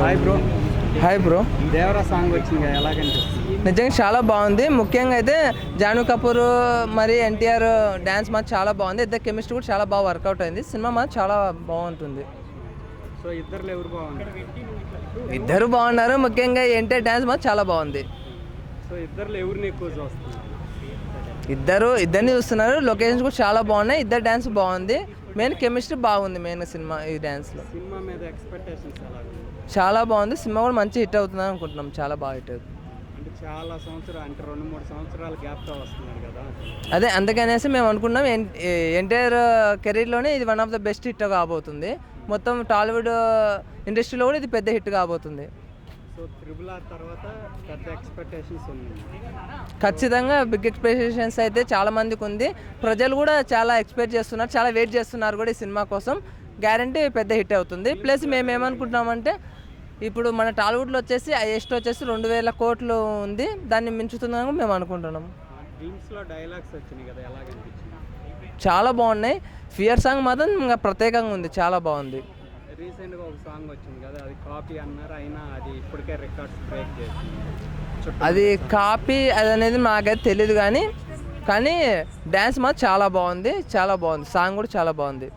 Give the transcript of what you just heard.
Hi bro. Hi bro. Devara song వచ్చింది కదా, ఎలా కనిపిస్తుంది? నిజంగా చాలా బాగుంది. ముఖ్యంగా అయితే జాను కపూర్ మరి ఎన్టీఆర్ డ్యాన్స్ మాత్రం చాలా బాగుంది. ఇద్దరు కెమిస్ట్రీ కూడా చాలా బాగా వర్కౌట్ అయింది. సినిమా మాత్రం చాలా బాగుంటుంది. సో ఇద్దరులో ఎవరు బాగుంది? ఇద్దరు బాగున్నారు. ముఖ్యంగా ఎన్టీఆర్ డ్యాన్స్ మాత్రం చాలా బాగుంది. సో ఇద్దరులో ఎవరిని ఎక్కువ చూస్తున్నారు? ఇద్దరిని చూస్తున్నారు. లొకేషన్స్ కూడా చాలా బాగున్నాయి. ఇద్దరు డ్యాన్స్ బాగుంది. మెయిన్ కెమిస్ట్రీ బాగుంది. మెయిన్ సినిమా ఈ డ్యాన్స్లో సినిమా మీద ఎక్స్పెక్టేషన్స్ ఎలా ఉంది? చాలా బాగుంది. సినిమా కూడా మంచి హిట్ అవుతుంది అనుకుంటున్నాం. చాలా బాగా హిట్ అవుతుంది. అంటే చాలా సంవత్సరాలు, అంటే 2-3 సంవత్సరాల గ్యాప్తో వస్తున్నారు కదా. అదే అందుకనేసి మేము అనుకున్నాం ఎన్టీఆర్ కెరీర్లోనే ఇది one of the best hit కాబోతుంది. మొత్తం టాలీవుడ్ ఇండస్ట్రీలో కూడా ఇది పెద్ద హిట్ కాబోతుంది. సో RRR తర్వాత పెద్ద ఎక్స్పెక్టేషన్స్ ఉన్నాయి. ఖచ్చితంగా బిగ్ ఎక్స్పెక్టేషన్స్ అయితే చాలా మందికి ఉంది. ప్రజలు కూడా చాలా ఎక్స్పెక్ట్ చేస్తున్నారు, చాలా వెయిట్ చేస్తున్నారు కూడా ఈ సినిమా కోసం. గ్యారంటీ పెద్ద హిట్ అవుతుంది. ప్లస్ మేము ఏమనుకుంటున్నామంటే ఇప్పుడు మన టాలీవుడ్లో వచ్చేసి హైయెస్ట్ వచ్చేసి 2000 కోట్లు ఉంది. దాన్ని మించుతుందని మేము అనుకుంటున్నాం. డ్రీమ్స్లో డైలాగ్స్ వచ్చినాయి కదా, ఎలా కనిపించింది? చాలా బాగున్నాయి. ఫియర్ సాంగ్ మాత్రం ఇంకా ప్రత్యేకంగా ఉంది. చాలా బాగుంది. రీసెంట్గా ఒక సాంగ్ వచ్చింది కదా, అది కాపీ అన్నారు, అయినా అది ఇప్పటికే రికార్డ్స్ బ్రేక్ చేసింది. అది కాపీ అది అనేది నాకైతే తెలియదు కానీ డ్యాన్స్ మాత్రం చాలా బాగుంది. చాలా బాగుంది. సాంగ్ కూడా చాలా బాగుంది.